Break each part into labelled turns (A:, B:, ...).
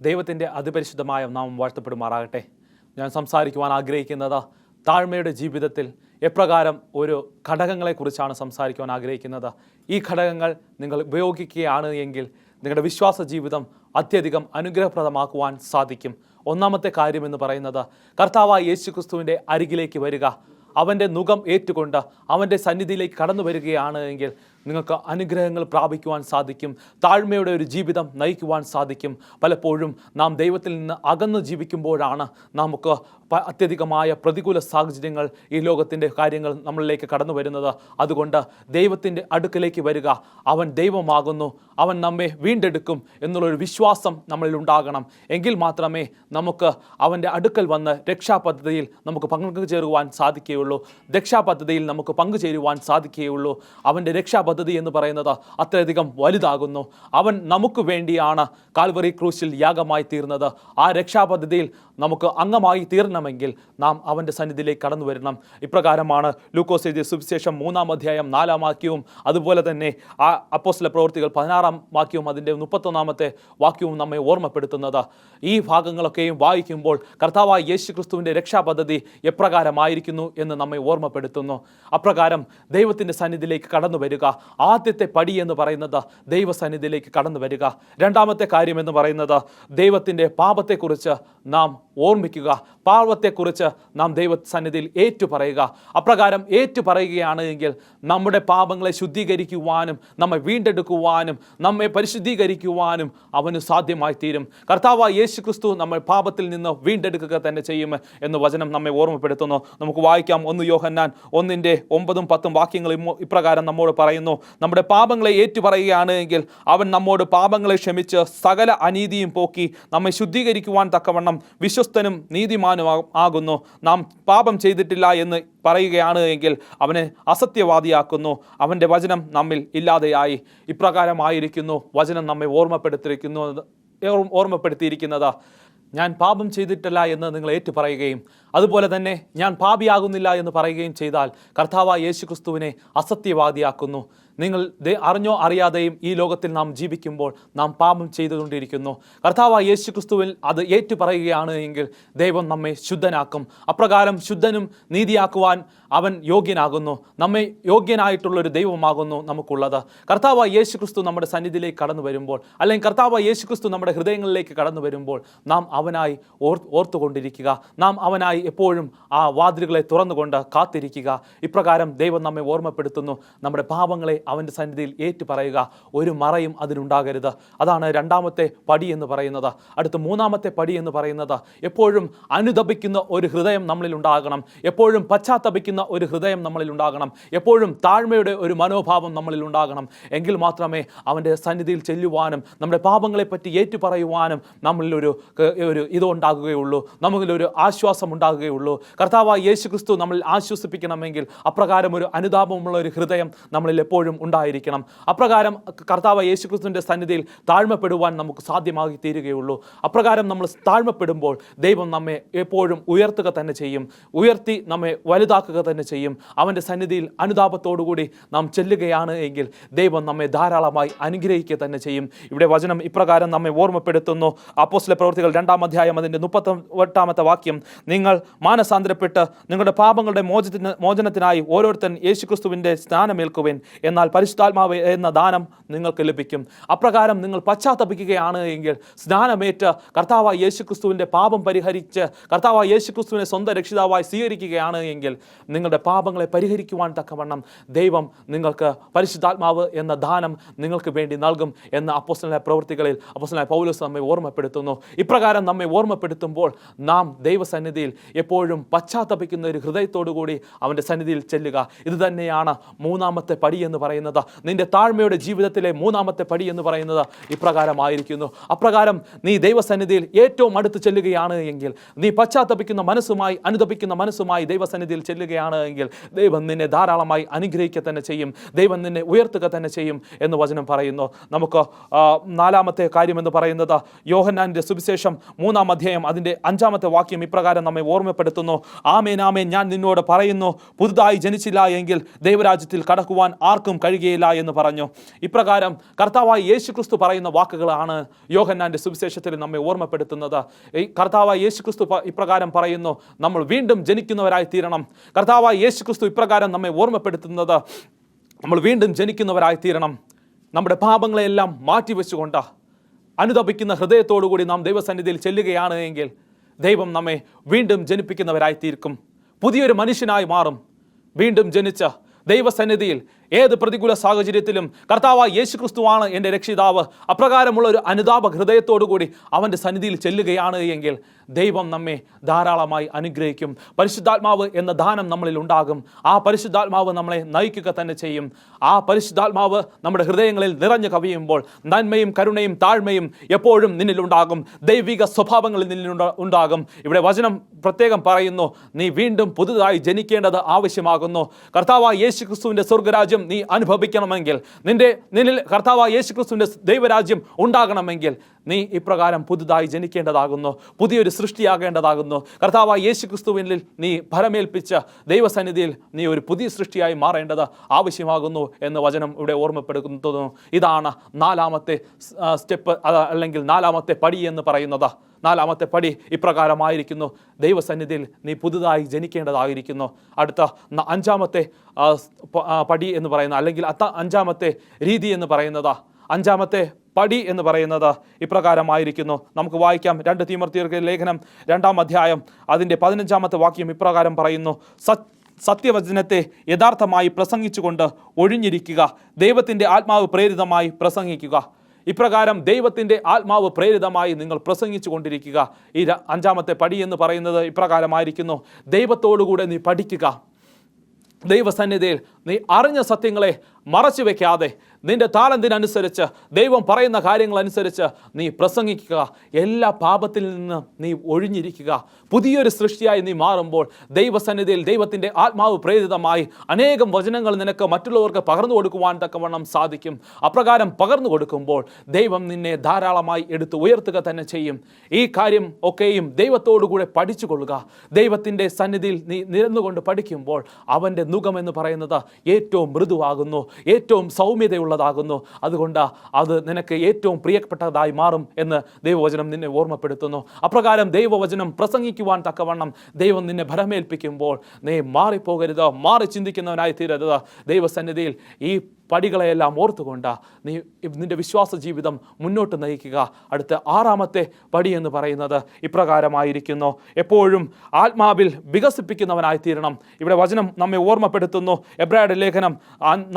A: ദൈവത്തിൻ്റെ അതിപരിശുദ്ധമായ നാമം വാഴ്ത്തപ്പെടുമാറാകട്ടെ. ഞാൻ സംസാരിക്കുവാൻ ആഗ്രഹിക്കുന്നത് താഴ്മയുടെ ജീവിതത്തിൽ എപ്രകാരം ഒരു ഘടകങ്ങളെക്കുറിച്ചാണ് സംസാരിക്കുവാൻ ആഗ്രഹിക്കുന്നത്. ഈ ഘടകങ്ങൾ നിങ്ങൾ ഉപയോഗിക്കുകയാണ് എങ്കിൽ നിങ്ങളുടെ വിശ്വാസ ജീവിതം അത്യധികം അനുഗ്രഹപ്രദമാക്കുവാൻ സാധിക്കും. ഒന്നാമത്തെ കാര്യമെന്ന് പറയുന്നത് കർത്താവായ യേശുക്രിസ്തുവിൻ്റെ അരികിലേക്ക് വരിക. അവൻ്റെ മുഖം ഏറ്റുകൊണ്ട് അവൻ്റെ സന്നിധിയിലേക്ക് കടന്നു വരികയാണ് എങ്കിൽ നിങ്ങൾക്ക് അനുഗ്രഹങ്ങൾ പ്രാപിക്കുവാൻ സാധിക്കും. താഴ്മയുടെ ഒരു ജീവിതം നയിക്കുവാൻ സാധിക്കും. പലപ്പോഴും നാം ദൈവത്തിൽ നിന്ന് അകന്നു ജീവിക്കുമ്പോഴാണ് നമുക്ക് അത്യധികമായ പ്രതികൂല സാഹചര്യങ്ങൾ, ഈ ലോകത്തിൻ്റെ കാര്യങ്ങൾ നമ്മളിലേക്ക് കടന്നു വരുന്നത്. അതുകൊണ്ട് ദൈവത്തിൻ്റെ അടുക്കലേക്ക് വരിക. അവൻ ദൈവമാകുന്നു, അവൻ നമ്മെ വീണ്ടെടുക്കും എന്നുള്ളൊരു വിശ്വാസം നമ്മളിൽ ഉണ്ടാകണം. എങ്കിൽ മാത്രമേ നമുക്ക് അവൻ്റെ അടുക്കൽ വന്ന് രക്ഷാപദ്ധതിയിൽ നമുക്ക് പങ്കുചേരുവാൻ സാധിക്കുകയുള്ളൂ. രക്ഷാപദ്ധതിയിൽ നമുക്ക് പങ്കുചേരുവാൻ സാധിക്കുകയുള്ളൂ. അവൻ്റെ രക്ഷാപദ്ധതി എന്ന് പറയുന്നത് അത്രയധികം വലുതാകുന്നു. അവൻ നമുക്ക് വേണ്ടിയാണ് കാൽവറി ക്രൂശിൽ യാഗമായി തീർന്നത്. ആ രക്ഷാപദ്ധതിയിൽ നമുക്ക് അംഗമായി തീരണമെങ്കിൽ നാം അവൻ്റെ സന്നിധിയിലേക്ക് കടന്നു വരണം. ഇപ്രകാരമാണ് ലൂക്കോസ് എഴുതിയ സുവിശേഷം 3-ാം അധ്യായം 4-ാം വാക്യവും അതുപോലെ തന്നെ ആ അപ്പോസ്തല പ്രവൃത്തികൾ 16-ാം വാക്യവും അതിൻ്റെ 31-ാമത്തെ വാക്യവും നമ്മെ ഓർമ്മപ്പെടുത്തുന്നത്. ഈ ഭാഗങ്ങളൊക്കെയും വായിക്കുമ്പോൾ കർത്താവായ യേശുക്രിസ്തുവിൻ്റെ രക്ഷാപദ്ധതി എപ്രകാരമായിരിക്കുന്നു എന്ന് നമ്മെ ഓർമ്മപ്പെടുത്തുന്നു. അപ്രകാരം ദൈവത്തിൻ്റെ സന്നിധിയിലേക്ക് കടന്നു വരിക. ആദ്യത്തെ പടി എന്ന് പറയുന്നത് ദൈവസന്നിധിയിലേക്ക് കടന്നു വരിക. രണ്ടാമത്തെ കാര്യം എന്ന് പറയുന്നത് ദൈവത്തിൻ്റെ പാപത്തെക്കുറിച്ച് നാം ഓർമ്മിക്കുക. പാപത്തെക്കുറിച്ച് നാം ദൈവസന്നിധിയിൽ ഏറ്റുപറയുക. അപ്രകാരം ഏറ്റുപറയുകയാണ് എങ്കിൽ നമ്മുടെ പാപങ്ങളെ ശുദ്ധീകരിക്കുവാനും നമ്മെ വീണ്ടെടുക്കുവാനും നമ്മെ പരിശുദ്ധീകരിക്കുവാനും അവന് സാധ്യമായി തീരും. കർത്താവായ യേശുക്രിസ്തു നമ്മൾ പാപത്തിൽ നിന്ന് വീണ്ടെടുക്കുക തന്നെ ചെയ്യും എന്ന് വചനം നമ്മെ ഓർമ്മപ്പെടുത്തുന്നു. നമുക്ക് വായിക്കാം. 1 യോഹന്നാൻ 1:9-10 വാക്യങ്ങൾ ഇപ്രകാരം നമ്മോട് പറയുന്നു. നമ്മുടെ പാപങ്ങളെ ഏറ്റുപറയുകയാണ് എങ്കിൽ അവൻ നമ്മോട് പാപങ്ങളെ ക്ഷമിച്ച് സകല അനീതിയും പോക്കി നമ്മെ ശുദ്ധീകരിക്കുവാൻ തക്കവണ്ണം വിശ്വസ്തനും നീതിമാനും ആകുന്നു. നാം പാപം ചെയ്തിട്ടില്ല എന്ന് പറയുകയാണ് എങ്കിൽ അവനെ അസത്യവാദിയാക്കുന്നു. അവൻ്റെ വചനം നമ്മിൽ ഇല്ലാതെയായി. ഇപ്രകാരമായിരിക്കുന്നു വചനം നമ്മെ ഓർമ്മപ്പെടുത്തിയിരിക്കുന്നത്. ഞാൻ പാപം ചെയ്തിട്ടില്ല എന്ന് നിങ്ങൾ ഏറ്റുപറയുകയും അതുപോലെ തന്നെ ഞാൻ പാപിയാകുന്നില്ല എന്ന് പറയുകയും ചെയ്താൽ കർത്താവായ യേശുക്രിസ്തുവിനെ അസത്യവാദിയാക്കുന്നു. നിങ്ങൾ അറിഞ്ഞോ അറിയാതെയും ഈ ലോകത്തിൽ നാം ജീവിക്കുമ്പോൾ നാം പാപം ചെയ്തുകൊണ്ടിരിക്കുന്നു. കർത്താവായ യേശുക്രിസ്തുവിൽ അത് ഏറ്റുപറയുകയാണ് എങ്കിൽ ദൈവം നമ്മെ ശുദ്ധനാക്കും. അപ്രകാരം ശുദ്ധനും നീതിയാക്കുവാൻ അവൻ യോഗ്യനാകുന്നു. നമ്മെ യോഗ്യനായിട്ടുള്ളൊരു ദൈവമാകുന്നു നമുക്കുള്ളത്. കർത്താവായ യേശുക്രിസ്തു നമ്മുടെ സന്നിധിയിലേക്ക് കടന്നു വരുമ്പോൾ, അല്ലെങ്കിൽ കർത്താവായ യേശുക്രിസ്തു നമ്മുടെ ഹൃദയങ്ങളിലേക്ക് കടന്നു വരുമ്പോൾ നാം അവനായി ഓർത്തുകൊണ്ടിരിക്കുക. നാം അവനായി എപ്പോഴും ആ വാതിലുകളെ തുറന്നുകൊണ്ട് കാത്തിരിക്കുക. ഇപ്രകാരം ദൈവം നമ്മെ ഓർമ്മപ്പെടുത്തുന്നു. നമ്മുടെ പാപങ്ങളെ അവൻ്റെ സന്നിധിയിൽ ഏറ്റുപറയുക. ഒരു മറയും അതിനുണ്ടാകരുത്. അതാണ് രണ്ടാമത്തെ പടി എന്ന് പറയുന്നത്. അടുത്ത 3-ാമത്തെ പടി എന്ന് പറയുന്നത് എപ്പോഴും അനുതപിക്കുന്ന ഒരു ഹൃദയം നമ്മളിൽ ഉണ്ടാകണം. എപ്പോഴും പശ്ചാത്തപിക്കുന്ന ഒരു ഹൃദയം നമ്മളിൽ ഉണ്ടാകണം. എപ്പോഴും താഴ്മയുടെ ഒരു മനോഭാവം നമ്മളിൽ ഉണ്ടാകണം. എങ്കിൽ മാത്രമേ അവൻ്റെ സന്നിധിയിൽ ചെല്ലുവാനും നമ്മുടെ പാപങ്ങളെപ്പറ്റി ഏറ്റുപറയുവാനും നമ്മളിലൊരു ഇതുണ്ടാകുകയുള്ളൂ. നമ്മളിലൊരു ആശ്വാസം ഉണ്ടാകുകയുള്ളൂ. കർത്താവായ യേശുക്രിസ്തു നമ്മളിൽ ആശ്വസിപ്പിക്കണമെങ്കിൽ അപ്രകാരം ഒരു അനുതാപമുള്ള ഒരു ഹൃദയം നമ്മളിൽ എപ്പോഴും ഉണ്ടായിരിക്കണം. അപ്രകാരം കർത്താവായ യേശുക്രിസ്തുവിൻ്റെ സന്നിധിയിൽ താഴ്മപ്പെടുവാൻ നമുക്ക് സാധ്യമാക്കി തീരുകയുള്ളൂ. അപ്രകാരം നമ്മൾ താഴ്മപ്പെടുമ്പോൾ ദൈവം നമ്മെ എപ്പോഴും ഉയർത്തുക തന്നെ ചെയ്യും. ഉയർത്തി നമ്മെ വലുതാക്കുക തന്നെ ചെയ്യും. അവൻ്റെ സന്നിധിയിൽ അനുതാപത്തോടുകൂടി നാം ചെല്ലുകയാണ് എങ്കിൽ ദൈവം നമ്മെ ധാരാളമായി അനുഗ്രഹിക്കുക തന്നെ ചെയ്യും. ഇവിടെ വചനം ഇപ്രകാരം നമ്മെ ഓർമ്മപ്പെടുത്തുന്നു. അപ്പോസ്തല പ്രവൃത്തികൾ 2-ാം അധ്യായം അതിൻ്റെ 38-ാമത്തെ വാക്യം. നിങ്ങൾ മാനസാന്തരപ്പെട്ട് നിങ്ങളുടെ പാപങ്ങളുടെ മോചനത്തിനായി ഓരോരുത്തൻ യേശുക്രിസ്തുവിൻ്റെ സ്നാനമേൽക്കുവിൻ, എന്നാൽ പരിശുദ്ധാത്മാവ് എന്ന ദാനം നിങ്ങൾക്ക് ലഭിക്കും. അപ്രകാരം നിങ്ങൾ പശ്ചാത്തപിക്കുകയാണ് എങ്കിൽ സ്നാനമേറ്റ് കർത്താവായ യേശുക്രിസ്തുവിൻ്റെ പാപം പരിഹരിച്ച് കർത്താവായ യേശുക്രിസ്തുവിനെ സ്വന്തം രക്ഷിതാവായി സ്വീകരിക്കുകയാണ് എങ്കിൽ നിങ്ങളുടെ പാപങ്ങളെ പരിഹരിക്കുവാൻ തക്കവണ്ണം ദൈവം നിങ്ങൾക്ക് പരിശുദ്ധാത്മാവ് എന്ന ദാനം നിങ്ങൾക്ക് വേണ്ടി നൽകും എന്ന് അപ്പോസ്തലനായ പ്രവൃത്തികളിൽ അപ്പോസ്തലനായ പൗലോസ് നമ്മെ ഓർമ്മപ്പെടുത്തുന്നു. ഇപ്രകാരം നമ്മെ ഓർമ്മപ്പെടുത്തുമ്പോൾ നാം ദൈവസന്നിധിയിൽ എപ്പോഴും പശ്ചാത്തപിക്കുന്ന ഒരു ഹൃദയത്തോടുകൂടി അവൻ്റെ സന്നിധിയിൽ ചെല്ലുക. ഇത് തന്നെയാണ് 3-ാമത്തെ പടി എന്ന് പറയുന്നത്. നിന്റെ താഴ്മയുടെ ജീവിതത്തിലെ 3-ാമത്തെ പടി എന്ന് പറയുന്നത് ഇപ്രകാരമായിരിക്കുന്നു. അപ്രകാരം നീ ദൈവസന്നിധിയിൽ ഏറ്റവും അടുത്ത് ചെല്ലുകയാണ് എങ്കിൽ, നീ പശ്ചാത്തപിക്കുന്ന മനസ്സുമായി അനുതപിക്കുന്ന മനസ്സുമായി ദൈവസന്നിധിയിൽ ചെല്ലുകയാണ് എങ്കിൽ ദൈവം നിന്നെ ധാരാളമായി അനുഗ്രഹിക്കുക തന്നെ ചെയ്യും. ദൈവം നിന്നെ ഉയർത്തുക തന്നെ ചെയ്യും എന്ന് വചനം പറയുന്നു. നമുക്ക് 4-ാമത്തെ കാര്യം എന്ന് പറയുന്നത് യോഹന്നാന്റെ സുവിശേഷം 3-ാം അധ്യായം അതിൻ്റെ 5-ാമത്തെ വാക്യം ഇപ്രകാരം നമ്മെ ഓർമ്മപ്പെടുത്തുന്നു. ആമേൻ ആമേൻ ഞാൻ നിന്നോട് പറയുന്നു, പുതുതായി ജനിച്ചില്ല എങ്കിൽ ദൈവരാജ്യത്തിൽ കടക്കുവാൻ ആർക്കും കഴിയുകയില്ല എന്ന് പറഞ്ഞു. ഇപ്രകാരം കർത്താവായ യേശുക്രിസ്തു പറയുന്ന വാക്കുകളാണ് യോഹന്നാന്റെ സുവിശേഷത്തിൽ നമ്മെ ഓർമ്മപ്പെടുത്തുന്നത്. ഈ കർത്താവായ യേശുക്രിസ്തു ഇപ്രകാരം പറയുന്നു, നമ്മൾ വീണ്ടും ജനിക്കുന്നവരായി തീരണം. കർത്താവായ യേശുക്രിസ്തു ഇപ്രകാരം നമ്മെ ഓർമ്മപ്പെടുത്തുന്നത്, നമ്മൾ വീണ്ടും ജനിക്കുന്നവരായി തീരണം. നമ്മുടെ പാപങ്ങളെല്ലാം മാറ്റിവെച്ചുകൊണ്ട് അനുതപിക്കുന്ന ഹൃദയത്തോടുകൂടി നാം ദൈവസന്നിധിയിൽ ചെല്ലുകയാണ് എങ്കിൽ ദൈവം നമ്മെ വീണ്ടും ജനിപ്പിക്കുന്നവരായി തീർക്കും. പുതിയൊരു മനുഷ്യനായി മാറും. വീണ്ടും ജനിച്ച ദൈവസന്നിധിയിൽ ഏത് പ്രതികൂല സാഹചര്യത്തിലും കർത്താവായ യേശുക്രിസ്തുവാണ് എൻ്റെ രക്ഷിതാവ്, അപ്രകാരമുള്ള ഒരു അനുതാപ ഹൃദയത്തോടുകൂടി അവൻ്റെ സന്നിധിയിൽ ചെല്ലുകയാണ് എങ്കിൽ ദൈവം നമ്മെ ധാരാളമായി അനുഗ്രഹിക്കും. പരിശുദ്ധാത്മാവ് എന്ന ദാനം നമ്മളിൽ ഉണ്ടാകും. ആ പരിശുദ്ധാത്മാവ് നമ്മളെ നയിക്കുക തന്നെ ചെയ്യും. ആ പരിശുദ്ധാത്മാവ് നമ്മുടെ ഹൃദയങ്ങളിൽ നിറഞ്ഞു കവിയുമ്പോൾ നന്മയും കരുണയും താഴ്മയും എപ്പോഴും നിന്നിലുണ്ടാകും. ദൈവിക സ്വഭാവങ്ങളിൽ നിന്നിലുണ്ടാകും. ഇവിടെ വചനം പ്രത്യേകം പറയുന്നു, നീ വീണ്ടും പുതുതായി ജനിക്കേണ്ടത് ആവശ്യമാകുന്നു. കർത്താവായ യേശുക്രിസ്തുവിൻ്റെ സ്വർഗ്ഗരാജ്യം നീ അനുഭവിക്കണമെങ്കിൽ, നിന്നിൽ കർത്താവായ യേശുക്രിസ്തുവിൻ്റെ ദൈവരാജ്യം ഉണ്ടാകണമെങ്കിൽ നീ ഇപ്രകാരം പുതുതായി ജനിക്കേണ്ടതാകുന്നു. പുതിയൊരു സൃഷ്ടിയാകേണ്ടതാകുന്നു. കർത്താവായ യേശുക്രിസ്തുവിൽ നീ ഭരമേൽപ്പിച്ച ദൈവസന്നിധിയിൽ നീ ഒരു പുതിയ സൃഷ്ടിയായി മാറേണ്ടത് ആവശ്യമാകുന്നു എന്ന് വചനം ഇവിടെ ഓർമ്മപ്പെടുത്തുന്നു. ഇതാണ് നാലാമത്തെ സ്റ്റെപ്പ്, അല്ലെങ്കിൽ നാലാമത്തെ പടി എന്ന് പറയുന്നത്. നാലാമത്തെ പടി ഇപ്രകാരമായിരിക്കുന്നു, ദൈവസന്നിധിയിൽ നീ പുതുതായി ജനിക്കേണ്ടതായിരിക്കുന്നു. അടുത്ത അഞ്ചാമത്തെ പടി എന്ന് പറയുന്നത്, അല്ലെങ്കിൽ അഞ്ചാമത്തെ രീതി എന്ന് പറയുന്നത്, അഞ്ചാമത്തെ പടി എന്ന് പറയുന്നത് ഇപ്രകാരമായിരിക്കുന്നു. നമുക്ക് വായിക്കാം. 2 തീമോഥെയോസ് ലേഖനം 2-ാം അധ്യായം അതിൻ്റെ 15-ാമത്തെ വാക്യം ഇപ്രകാരം പറയുന്നു, സത്യവചനത്തെ യഥാർത്ഥമായി പ്രസംഗിച്ചുകൊണ്ട് ഒഴിഞ്ഞിരിക്കുക, ദൈവത്തിൻ്റെ ആത്മാവ് പ്രേരിതമായി പ്രസംഗിക്കുക. ഇപ്രകാരം ദൈവത്തിൻ്റെ ആത്മാവ് പ്രേരിതമായി നിങ്ങൾ പ്രസംഗിച്ചു കൊണ്ടിരിക്കുക. ഈ അഞ്ചാമത്തെ പടി എന്ന് പറയുന്നത് ഇപ്രകാരമായിരിക്കുന്നു, ദൈവത്തോടുകൂടെ നീ പഠിക്കുക. ദൈവസന്നിധിയിൽ നീ അറിഞ്ഞ സത്യങ്ങളെ മറച്ചു വയ്ക്കാതെ നിന്റെ താലന്തിനനുസരിച്ച് ദൈവം പറയുന്ന കാര്യങ്ങളനുസരിച്ച് നീ പ്രസംഗിക്കുക. എല്ലാ പാപത്തിൽ നിന്ന് നീ ഒഴിഞ്ഞിരിക്കുക. പുതിയൊരു സൃഷ്ടിയായി നീ മാറുമ്പോൾ ദൈവസന്നിധിയിൽ ദൈവത്തിൻ്റെ ആത്മാവ് പ്രേരിതമായി അനേകം വചനങ്ങൾ നിനക്ക് മറ്റുള്ളവർക്ക് പകർന്നു കൊടുക്കുവാൻ തക്കവണ്ണം സാധിക്കും. അപ്രകാരം പകർന്നു കൊടുക്കുമ്പോൾ ദൈവം നിന്നെ ധാരാളമായി എടുത്ത് ഉയർത്തുക തന്നെ ചെയ്യും. ഈ കാര്യം ഒക്കെയും ദൈവത്തോടുകൂടെ പഠിച്ചു കൊള്ളുക. ദൈവത്തിൻ്റെ സന്നിധിയിൽ നീ നിരന്നുകൊണ്ട് പഠിക്കുമ്പോൾ അവൻ്റെ നുഖമെന്ന് പറയുന്നത് ഏറ്റവും മൃദുവാകുന്നു, ഏറ്റവും സൗമ്യതയുള്ളതാകുന്നു. അതുകൊണ്ട് അത് നിനക്ക് ഏറ്റവും പ്രിയപ്പെട്ടതായി മാറും എന്ന് ദൈവവചനം നിന്നെ ഓർമ്മപ്പെടുത്തുന്നു. അപ്രകാരം ദൈവവചനം പ്രസംഗിക്കുവാൻ തക്കവണ്ണം ദൈവം നിന്നെ ഭരമേൽപ്പിക്കുമ്പോൾ നീ മാറിപ്പോകരുത്, മാറി ചിന്തിക്കുന്നവനായി തീരരുത്. ദൈവസന്നിധിയിൽ ഈ പടികളെയെല്ലാം ഓർത്തുകൊണ്ട് നീ നിൻ്റെ വിശ്വാസ ജീവിതം മുന്നോട്ട് നയിക്കുക. അടുത്ത 6-ാമത്തെ പടി എന്ന് പറയുന്നത് ഇപ്രകാരമായിരിക്കുന്നു, എപ്പോഴും ആത്മാവിൽ വികസിപ്പിക്കുന്നവനായി തീരണം. ഇവിടെ വചനം നമ്മെ ഓർമ്മപ്പെടുത്തുന്നു. എബ്രായരുടെ ലേഖനം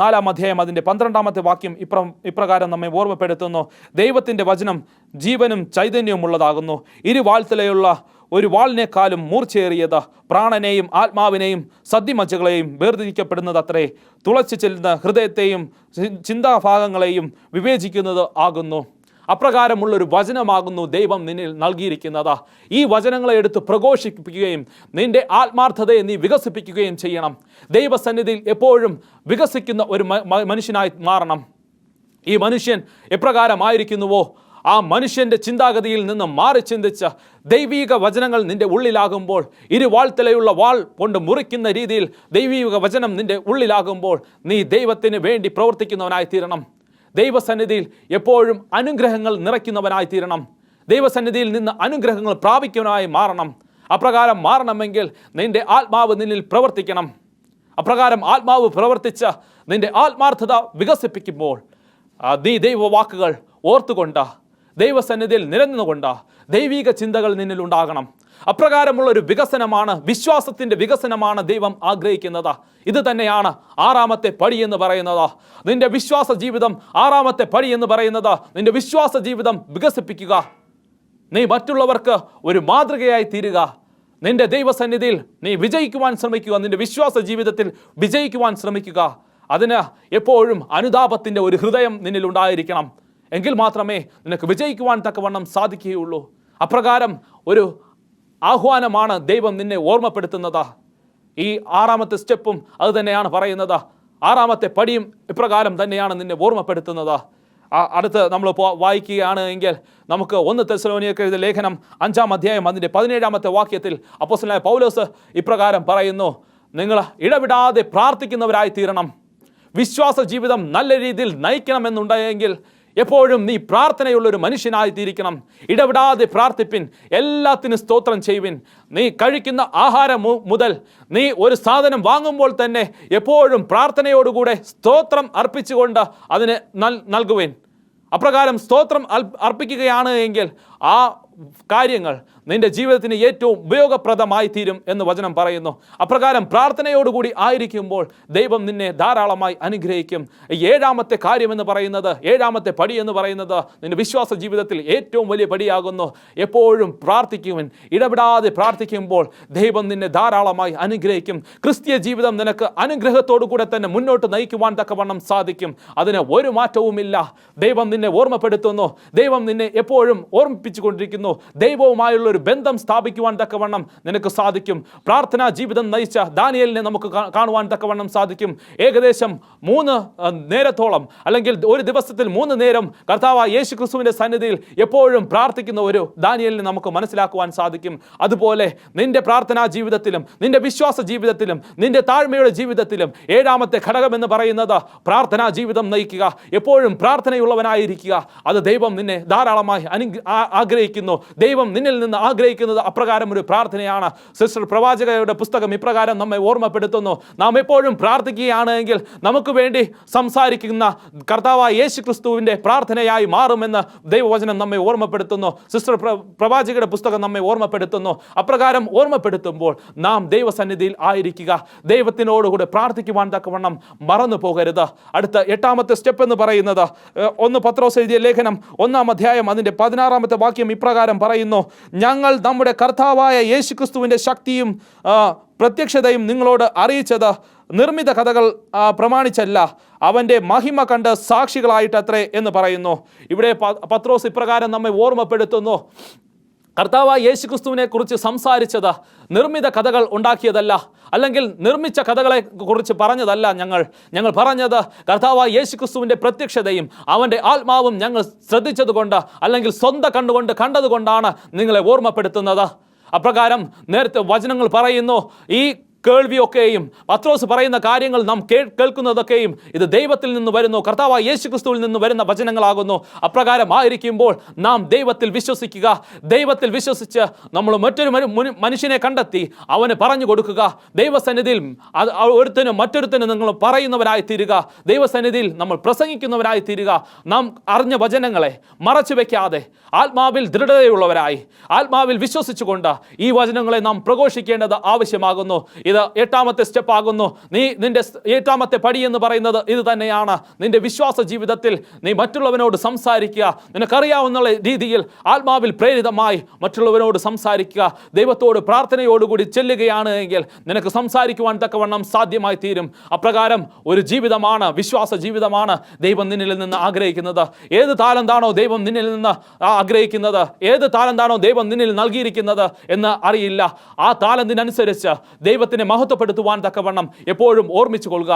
A: 4-ാം അധ്യായം അതിൻ്റെ 12-ാമത്തെ വാക്യം ഇപ്രകാരം നമ്മെ ഓർമ്മപ്പെടുത്തുന്നു, ദൈവത്തിൻ്റെ വചനം ജീവനും ചൈതന്യവും ഉള്ളതാകുന്നു, ഇരുവാൾത്തലയുള്ള ഒരു വാളിനേക്കാളും മൂർച്ചയേറിയത്, പ്രാണനെയും ആത്മാവിനെയും സദ്യമജ്ജകളെയും വേർതിരിക്കപ്പെടുന്നത് അത്രേ, തുളച്ചു ചെല്ലുന്ന ഹൃദയത്തെയും ചിന്താഭാഗങ്ങളെയും വിവേചിക്കുന്നത് ആകുന്നു. അപ്രകാരമുള്ളൊരു വചനമാകുന്നു ദൈവം നിന്നിൽ നൽകിയിരിക്കുന്നത്. ഈ വചനങ്ങളെ എടുത്ത് പ്രഘോഷിപ്പിക്കുകയും നിന്റെ ആത്മാർത്ഥതയെ നീ വികസിപ്പിക്കുകയും ചെയ്യണം. ദൈവസന്നിധിയിൽ എപ്പോഴും വികസിക്കുന്ന ഒരു മനുഷ്യനായി മാറണം. ഈ മനുഷ്യൻ എപ്രകാരമായിരിക്കുന്നുവോ ആ മനുഷ്യൻ്റെ ചിന്താഗതിയിൽ നിന്ന് മാറി ചിന്തിച്ച് ദൈവീക വചനങ്ങൾ നിന്റെ ഉള്ളിലാകുമ്പോൾ, ഇരുവാൾത്തലയുള്ള വാൾ കൊണ്ട് മുറിക്കുന്ന രീതിയിൽ ദൈവീക വചനം നിന്റെ ഉള്ളിലാകുമ്പോൾ നീ ദൈവത്തിന് വേണ്ടി പ്രവർത്തിക്കുന്നവനായി തീരണം. ദൈവസന്നിധിയിൽ എപ്പോഴും അനുഗ്രഹങ്ങൾ നിറയ്ക്കുന്നവനായി തീരണം. ദൈവസന്നിധിയിൽ നിന്ന് അനുഗ്രഹങ്ങൾ പ്രാപിക്കുന്നവനായി മാറണം. അപ്രകാരം മാറണമെങ്കിൽ നിന്റെ ആത്മാവ് നിന്നിൽ പ്രവർത്തിക്കണം. അപ്രകാരം ആത്മാവ് പ്രവർത്തിച്ച് നിന്റെ ആത്മാർത്ഥത വികസിപ്പിക്കുമ്പോൾ നീ ദൈവവാക്കുകൾ ഓർത്തുകൊണ്ട് ദൈവസന്നിധിയിൽ നിരന്നുകൊണ്ട് ദൈവിക ചിന്തകൾ നിന്നിൽ ഉണ്ടാകണം. അപ്രകാരമുള്ള ഒരു വികസനമാണ്, വിശ്വാസത്തിൻ്റെ വികസനമാണ് ദൈവം ആഗ്രഹിക്കുന്നത്. ഇത് തന്നെയാണ് 6-ാമത്തെ പടി എന്ന് പറയുന്നത്. നിന്റെ വിശ്വാസ ജീവിതം 6-ാമത്തെ പടി എന്ന് പറയുന്നത് നിന്റെ വിശ്വാസ ജീവിതം വികസിപ്പിക്കുക. നീ മറ്റുള്ളവർക്ക് ഒരു മാതൃകയായി തീരുക. നിന്റെ ദൈവസന്നിധിയിൽ നീ വിജയിക്കുവാൻ ശ്രമിക്കുക. നിന്റെ വിശ്വാസ ജീവിതത്തിൽ വിജയിക്കുവാൻ ശ്രമിക്കുക. അതിന് എപ്പോഴും അനുതാപത്തിൻ്റെ ഒരു ഹൃദയം നിന്നിൽ ഉണ്ടായിരിക്കണം. എങ്കിൽ മാത്രമേ നിനക്ക് വിജയിക്കുവാൻ തക്കവണ്ണം സാധിക്കുകയുള്ളൂ. അപ്രകാരം ഒരു ആഹ്വാനമാണ് ദൈവം നിന്നെ ഓർമ്മപ്പെടുത്തുന്നത്. ഈ 6-ാമത്തെ സ്റ്റെപ്പും അത് തന്നെയാണ് പറയുന്നത്. 6-ാമത്തെ പടിയും ഇപ്രകാരം തന്നെയാണ് നിന്നെ ഓർമ്മപ്പെടുത്തുന്നത്. അടുത്ത് നമ്മൾ വായിക്കുകയാണ് എങ്കിൽ നമുക്ക് 1 തെസ്സലോനിക്കർ എഴുതിയ ലേഖനം 5-ാം അധ്യായം അതിൻ്റെ 17-ാമത്തെ വാക്യത്തിൽ അപ്പോസ്തലനായ പൗലോസ് ഇപ്രകാരം പറയുന്നു, നിങ്ങൾ ഇടവിടാതെ പ്രാർത്ഥിക്കുന്നവരായി തീരണം, വിശ്വാസ ജീവിതം നല്ല രീതിയിൽ നയിക്കണമെന്നുണ്ടെങ്കിൽ എപ്പോഴും നീ പ്രാർത്ഥനയുള്ളൊരു മനുഷ്യനായി തീരിക്കണം. ഇടപെടാതെ പ്രാർത്ഥിപ്പിൻ, എല്ലാത്തിനും സ്തോത്രം ചെയ്യുവിൻ. നീ കഴിക്കുന്ന ആഹാരം മുതൽ നീ ഒരു സാധനം വാങ്ങുമ്പോൾ തന്നെ എപ്പോഴും പ്രാർത്ഥനയോടുകൂടെ സ്തോത്രം അർപ്പിച്ചുകൊണ്ട് അതിന് നൽകുവിൻ. അപ്രകാരം സ്തോത്രം അർപ്പിക്കുകയാണ് എങ്കിൽ ആ കാര്യങ്ങൾ നിന്റെ ജീവിതത്തിന് ഏറ്റവും ഉപയോഗപ്രദമായി തീരും എന്ന് വചനം പറയുന്നു. അപ്രകാരം പ്രാർത്ഥനയോടുകൂടി ആയിരിക്കുമ്പോൾ ദൈവം നിന്നെ ധാരാളമായി അനുഗ്രഹിക്കും. ഏഴാമത്തെ കാര്യമെന്ന് പറയുന്നത്, ഏഴാമത്തെ പടി എന്ന് പറയുന്നത് നിന്റെ വിശ്വാസ ജീവിതത്തിൽ ഏറ്റവും വലിയ പടിയാകുന്നു. എപ്പോഴും പ്രാർത്ഥിക്കുവിൻ. ഇടപെടാതെ പ്രാർത്ഥിക്കുമ്പോൾ ദൈവം നിന്നെ ധാരാളമായി അനുഗ്രഹിക്കും. ക്രിസ്തീയ ജീവിതം നിനക്ക് അനുഗ്രഹത്തോടു കൂടെ തന്നെ മുന്നോട്ട് നയിക്കുവാൻ തക്കവണ്ണം സാധിക്കും. അതിന് ഒരു മാറ്റവുമില്ല. ദൈവം നിന്നെ ഓർമ്മപ്പെടുത്തുന്നു. ദൈവം നിന്നെ എപ്പോഴും ഓർമ്മിപ്പിച്ചുകൊണ്ടിരിക്കുന്നു. ദൈവവുമായുള്ള ഒരു ബന്ധം സ്ഥാപിക്കുവാൻ തക്കവണ്ണം നിനക്ക് സാധിക്കും. പ്രാർത്ഥനാ ജീവിതം നയിച്ച ദാനിയേലിനെ നമുക്ക് കാണുവാൻ തക്കവണ്ണം സാധിക്കും. ഏകദേശം 3 നേരത്തോളം, അല്ലെങ്കിൽ ഒരു ദിവസത്തിൽ 3 നേരം കർത്താവായ യേശു ക്രിസ്തുവിന്റെ സന്നിധിയിൽ എപ്പോഴും പ്രാർത്ഥിക്കുന്ന ഒരു ദാനിയേലിനെ നമുക്ക് മനസ്സിലാക്കുവാൻ സാധിക്കും. അതുപോലെ നിന്റെ പ്രാർത്ഥനാ ജീവിതത്തിലും നിന്റെ വിശ്വാസ ജീവിതത്തിലും നിന്റെ താഴ്മയുടെ ജീവിതത്തിലും ഏഴാമത്തെ ഘടകം എന്ന് പറയുന്നത് പ്രാർത്ഥനാ ജീവിതം നയിക്കുക. എപ്പോഴും പ്രാർത്ഥനയുള്ളവനായിരിക്കുക. അത് ദൈവം നിന്നെ ധാരാളമായി ആഗ്രഹിക്കുന്നു. ദൈവം നിന്നിൽ നിന്ന് ആഗ്രഹിക്കുന്നത് അപ്രകാരം ഒരു പ്രാർത്ഥനയാണ്. സിസ്റ്റർ പ്രവാചകയുടെ പുസ്തകം ഇപ്രകാരം നമ്മെ ഓർമ്മപ്പെടുത്തുന്നു. നാം എപ്പോഴും പ്രാർത്ഥിക്കുകയാണെങ്കിൽ നമുക്ക് വേണ്ടി സംസാരിക്കുന്ന കർത്താവായ യേശു ക്രിസ്തുവിന്റെ പ്രാർത്ഥനയായി മാറുമെന്ന് ദൈവവചനം നമ്മെ ഓർമ്മപ്പെടുത്തുന്നു. സിസ്റ്റർ പ്രവാചകയുടെ പുസ്തകം നമ്മെ ഓർമ്മപ്പെടുത്തുന്നു. അപ്രകാരം ഓർമ്മപ്പെടുത്തുമ്പോൾ നാം ദൈവസന്നിധിയിൽ ആയിരിക്കുക. ദൈവത്തിനോടുകൂടെ പ്രാർത്ഥിക്കുവാൻ തക്കവണ്ണം മറന്നു പോകരുത്. അടുത്ത 8ാമത്തെ സ്റ്റെപ്പ് എന്ന് പറയുന്നത് 1 പത്രോസ് എഴുതിയ ലേഖനം 1-ാം അധ്യായം അതിന്റെ 16-ാമത്തെ വാക്യം ഇപ്രകാരം പറയുന്നു: ഞങ്ങൾ നമ്മുടെ കർത്താവായ യേശുക്രിസ്തുവിന്റെ ശക്തിയും പ്രത്യക്ഷതയും നിങ്ങളോട് അറിയിച്ചത് നിർമ്മിത കഥകൾ പ്രമാണിച്ചല്ല, അവൻ്റെ മഹിമ കണ്ട് സാക്ഷികളായിട്ടത്രേ എന്ന് പറയുന്നു. ഇവിടെ പത്രോസ് ഇപ്രകാരം നമ്മെ ഓർമ്മപ്പെടുത്തുന്നു. കർത്താവായ യേശുക്രിസ്തുവിനെ കുറിച്ച് സംസാരിച്ചത് നിർമ്മിത കഥകൾ ഉണ്ടാക്കിയതല്ല, അല്ലെങ്കിൽ നിർമ്മിച്ച കഥകളെ കുറിച്ച് പറഞ്ഞതല്ല. ഞങ്ങൾ പറഞ്ഞത് കർത്താവായ യേശുക്രിസ്തുവിൻ്റെ പ്രത്യക്ഷതയും അവൻ്റെ ആത്മാവും ഞങ്ങൾ ശ്രദ്ധിച്ചതുകൊണ്ട്, അല്ലെങ്കിൽ സ്വന്തം കണ്ണുകൊണ്ട് കണ്ടതുകൊണ്ടാണ് നിങ്ങളെ ഓർമ്മപ്പെടുത്തുന്നത്. അപ്രകാരം നേരത്തെ വചനങ്ങൾ പറയുന്നു, ഈ കേൾവിയൊക്കെയും പത്രോസ് പറയുന്ന കാര്യങ്ങൾ നാം കേൾക്കുന്നതൊക്കെയും ഇത് ദൈവത്തിൽ നിന്ന് വരുന്നു, കർത്താവായ യേശുക്രിസ്തുവിൽ നിന്ന് വരുന്ന വചനങ്ങളാകുന്നു. അപ്രകാരം ആയിരിക്കുമ്പോൾ നാം ദൈവത്തിൽ വിശ്വസിക്കുക. ദൈവത്തിൽ വിശ്വസിച്ച് നമ്മൾ മറ്റൊരു മനുഷ്യനെ കണ്ടെത്തി അവന് പറഞ്ഞു കൊടുക്കുക. ദൈവസന്നിധിയിൽ ഒരുത്തനും മറ്റൊരുത്തനും നിങ്ങൾ പറയുന്നവരായി തീരുക. ദൈവസന്നിധിയിൽ നമ്മൾ പ്രസംഗിക്കുന്നവരായി തീരുക. നാം അറിഞ്ഞ വചനങ്ങളെ മറച്ചു വയ്ക്കാതെ ആത്മാവിൽ ദൃഢതയുള്ളവരായി ആത്മാവിൽ വിശ്വസിച്ചുകൊണ്ട് ഈ വചനങ്ങളെ നാം പ്രഘോഷിക്കേണ്ടത് ആവശ്യമാകുന്നു. ഇത് 8ാമത്തെ സ്റ്റെപ്പ് ആകുന്നു. നിന്റെ 8ാമത്തെ പടി എന്ന് പറയുന്നത് ഇത് തന്നെയാണ്. നിന്റെ വിശ്വാസ ജീവിതത്തിൽ നീ മറ്റുള്ളവനോട് സംസാരിക്കുക. നിനക്കറിയാവുന്ന രീതിയിൽ ആത്മാവിൽ പ്രേരിതമായി മറ്റുള്ളവനോട് സംസാരിക്കുക. ദൈവത്തോട് പ്രാർത്ഥനയോടുകൂടി ചെല്ലുകയാണ് എങ്കിൽ നിനക്ക് സംസാരിക്കുവാൻ തക്കവണ്ണം സാധ്യമായി തീരും. അപ്രകാരം ഒരു ജീവിതമാണ്, വിശ്വാസ ജീവിതമാണ് ദൈവം നിന്നിൽ നിന്ന് ആഗ്രഹിക്കുന്നത്. ഏത് താലന്താണോ ദൈവം നിന്നിൽ നിന്ന് ആഗ്രഹിക്കുന്നത്, ഏത് താലന്താണോ ദൈവം നിന്നിൽ നൽകിയിരിക്കുന്നത് എന്ന് അറിയില്ല. ആ താലന്തിനനുസരിച്ച് ദൈവത്തിന് മഹത്വപ്പെടുത്തുവാൻ തക്കവണ്ണം എപ്പോഴും ഓർമ്മിച്ചു കൊള്ളുക.